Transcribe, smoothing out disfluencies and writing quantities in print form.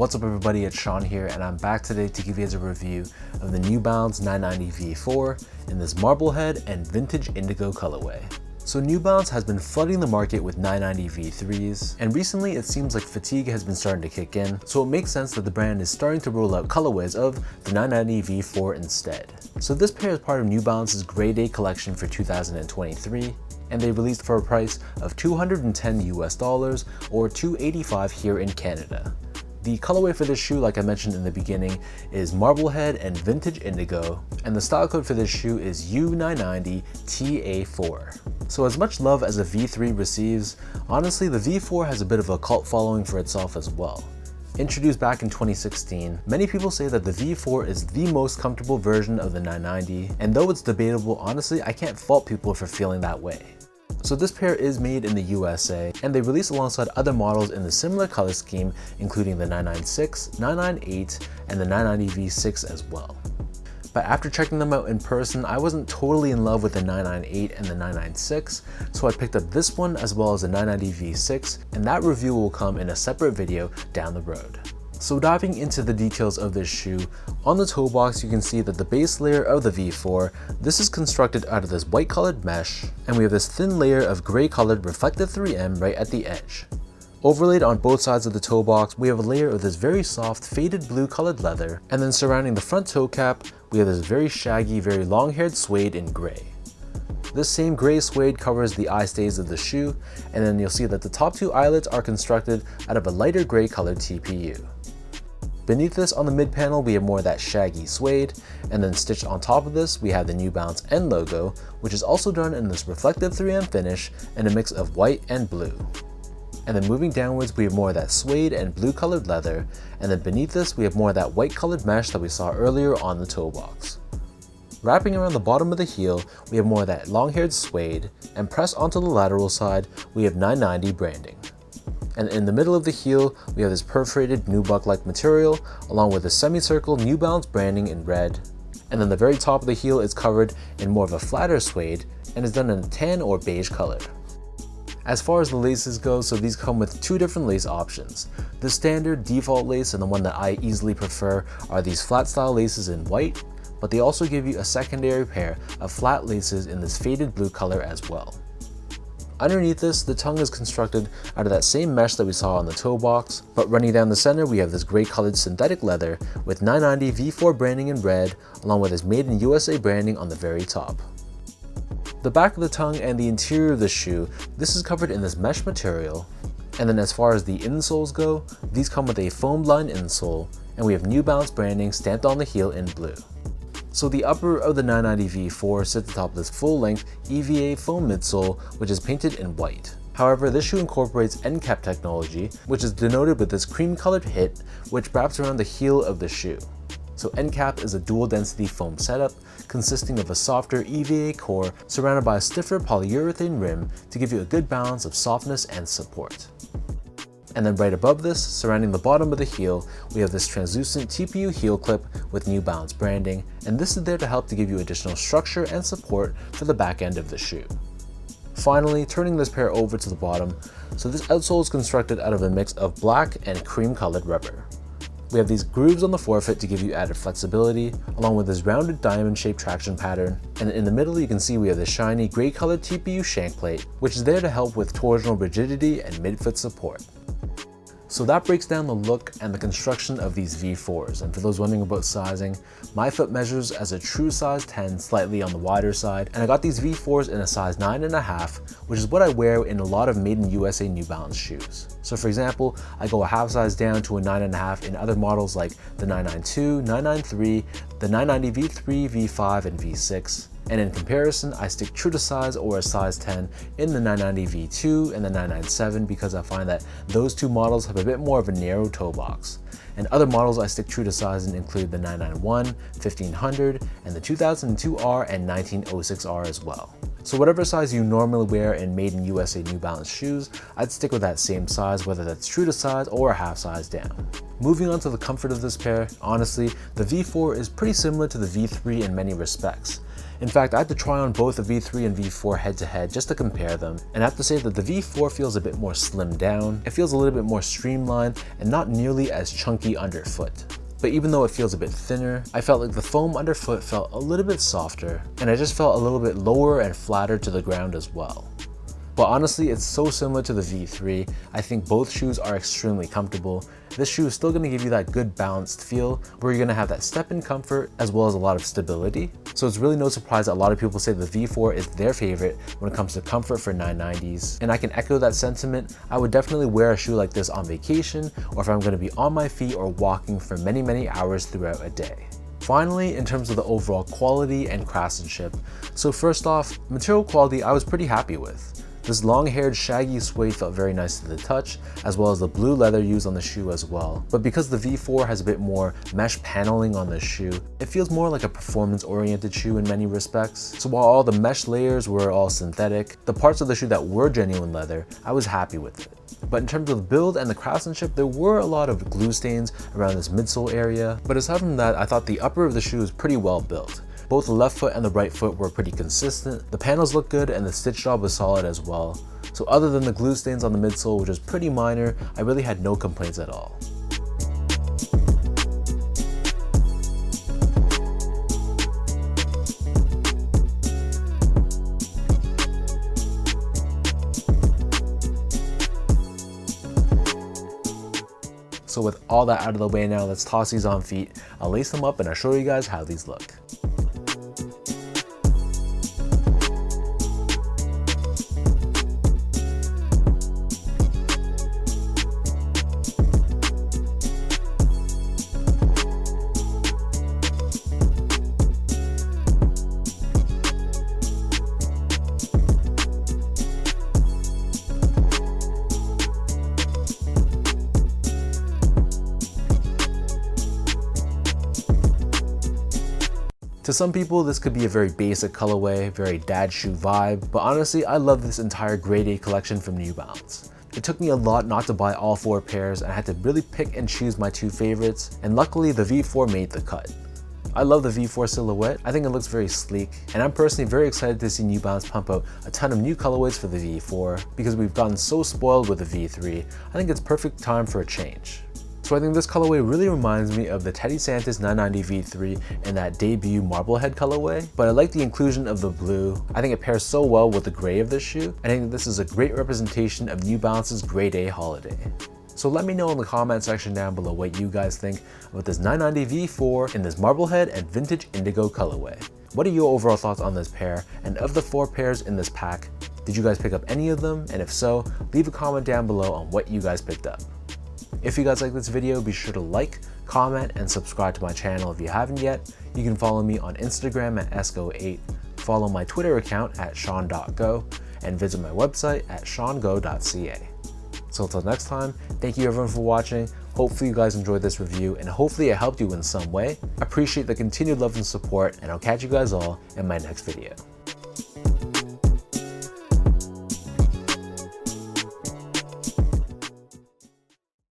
What's up everybody, it's Sean here and I'm back today to give you guys a review of the New Balance 990 V4 in this Marblehead and Vintage Indigo colorway. So New Balance has been flooding the market with 990 V3s, and recently it seems like fatigue has been starting to kick in, so it makes sense that the brand is starting to roll out colorways of the 990 V4 instead. So this pair is part of New Balance's Grey Day collection for 2023, and they released for a price of $210 US or $285 here in Canada. The colorway for this shoe, like I mentioned in the beginning, is Marblehead and Vintage Indigo, and the style code for this shoe is U990TA4. So as much love as the V3 receives, honestly the V4 has a bit of a cult following for itself as well. Introduced back in 2016, many people say that the V4 is the most comfortable version of the 990, and though it's debatable, honestly I can't fault people for feeling that way. So this pair is made in the USA, and they released alongside other models in the similar color scheme, including the 996, 998, and the 990 V6 as well. But after checking them out in person, I wasn't totally in love with the 998 and the 996, so I picked up this one as well as the 990 V6, and that review will come in a separate video down the road. So diving into the details of this shoe, on the toe box you can see that the base layer of the V4, this is constructed out of this white colored mesh, and we have this thin layer of gray colored reflective 3M right at the edge. Overlaid on both sides of the toe box, we have a layer of this very soft faded blue colored leather, and then surrounding the front toe cap, we have this very shaggy, very long haired suede in gray. This same gray suede covers the eye stays of the shoe, and then you'll see that the top two eyelets are constructed out of a lighter gray colored TPU. Beneath this on the mid panel we have more of that shaggy suede, and then stitched on top of this we have the New Balance N logo, which is also done in this reflective 3M finish in a mix of white and blue. And then moving downwards we have more of that suede and blue colored leather, and then beneath this we have more of that white colored mesh that we saw earlier on the toe box. Wrapping around the bottom of the heel we have more of that long haired suede, and pressed onto the lateral side we have 990 branding. And in the middle of the heel, we have this perforated nubuck-like material, along with a semicircle New Balance branding in red. And then the very top of the heel is covered in more of a flatter suede, and is done in a tan or beige color. As far as the laces go, so these come with two different lace options. The standard default lace and the one that I easily prefer are these flat style laces in white, but they also give you a secondary pair of flat laces in this faded blue color as well. Underneath this, the tongue is constructed out of that same mesh that we saw on the toe box, but running down the center we have this gray colored synthetic leather with 990 V4 branding in red, along with this Made in USA branding on the very top. The back of the tongue and the interior of the shoe, this is covered in this mesh material, and then as far as the insoles go, these come with a foam lined insole, and we have New Balance branding stamped on the heel in blue. So the upper of the 990 V4 sits atop this full-length EVA foam midsole, which is painted in white. However, this shoe incorporates end cap technology, which is denoted with this cream-colored hit, which wraps around the heel of the shoe. So end cap is a dual-density foam setup, consisting of a softer EVA core surrounded by a stiffer polyurethane rim to give you a good balance of softness and support. And then right above this, surrounding the bottom of the heel, we have this translucent TPU heel clip with New Balance branding, and this is there to help to give you additional structure and support for the back end of the shoe. Finally, turning this pair over to the bottom, so this outsole is constructed out of a mix of black and cream colored rubber. We have these grooves on the forefoot to give you added flexibility, along with this rounded diamond shaped traction pattern, and in the middle you can see we have the shiny gray colored TPU shank plate, which is there to help with torsional rigidity and midfoot support. So that breaks down the look and the construction of these V4s, and for those wondering about sizing, my foot measures as a true size 10, slightly on the wider side, and I got these V4s in a size 9.5, which is what I wear in a lot of Made in USA New Balance shoes. So for example, I go a half size down to a 9.5 in other models like the 992, 993, the 990 V3, V5, and V6. And in comparison, I stick true to size or a size 10 in the 990 V2 and the 997 because I find that those two models have a bit more of a narrow toe box. And other models I stick true to size and include the 991, 1500, and the 2002R and 1906R as well. So whatever size you normally wear in Made in USA New Balance shoes, I'd stick with that same size, whether that's true to size or a half size down. Moving on to the comfort of this pair, honestly, the V4 is pretty similar to the V3 in many respects. In fact, I had to try on both the V3 and V4 head to head just to compare them, and I have to say that the V4 feels a bit more slimmed down, it feels a little bit more streamlined and not nearly as chunky underfoot. But even though it feels a bit thinner, I felt like the foam underfoot felt a little bit softer, and I just felt a little bit lower and flatter to the ground as well. But honestly, it's so similar to the V3. I think both shoes are extremely comfortable. This shoe is still going to give you that good balanced feel where you're going to have that step-in comfort as well as a lot of stability. So it's really no surprise that a lot of people say the V4 is their favorite when it comes to comfort for 990s. And I can echo that sentiment. I would definitely wear a shoe like this on vacation, or if I'm going to be on my feet or walking for many hours throughout a day. Finally, in terms of the overall quality and craftsmanship, so first off, material quality I was pretty happy with. This long-haired shaggy suede felt very nice to the touch, as well as the blue leather used on the shoe as well. But because the V4 has a bit more mesh paneling on the shoe, it feels more like a performance-oriented shoe in many respects. So while all the mesh layers were all synthetic, the parts of the shoe that were genuine leather, I was happy with it. But in terms of the build and the craftsmanship, there were a lot of glue stains around this midsole area. But aside from that, I thought the upper of the shoe was pretty well built. Both the left foot and the right foot were pretty consistent. The panels looked good and the stitch job was solid as well. So other than the glue stains on the midsole, which is pretty minor, I really had no complaints at all. So with all that out of the way now, let's toss these on feet. I'll lace them up and I'll show you guys how these look. To some people, this could be a very basic colorway, very dad shoe vibe, but honestly, I love this entire grade A collection from New Balance. It took me a lot not to buy all 4 pairs, and I had to really pick and choose my 2 favorites, and luckily the V4 made the cut. I love the V4 silhouette. I think it looks very sleek, and I'm personally very excited to see New Balance pump out a ton of new colorways for the V4, because we've gotten so spoiled with the V3. I think it's perfect time for a change. So I think this colorway really reminds me of the Teddy Santis 990 V3 and that debut Marblehead colorway, but I like the inclusion of the blue. I think it pairs so well with the gray of this shoe. I think this is a great representation of New Balance's grade A holiday. So let me know in the comment section down below what you guys think about this 990 V4 in this Marblehead and vintage Indigo colorway. What are your overall thoughts on this pair? And of the 4 pairs in this pack, did you guys pick up any of them? And if so, leave a comment down below on what you guys picked up. If you guys like this video, be sure to like, comment, and subscribe to my channel if you haven't yet. You can follow me on Instagram at esco8, follow my Twitter account at sean.go, and visit my website at seango.ca. So until next time, thank you everyone for watching. Hopefully you guys enjoyed this review, and hopefully it helped you in some way. I appreciate the continued love and support, and I'll catch you guys all in my next video.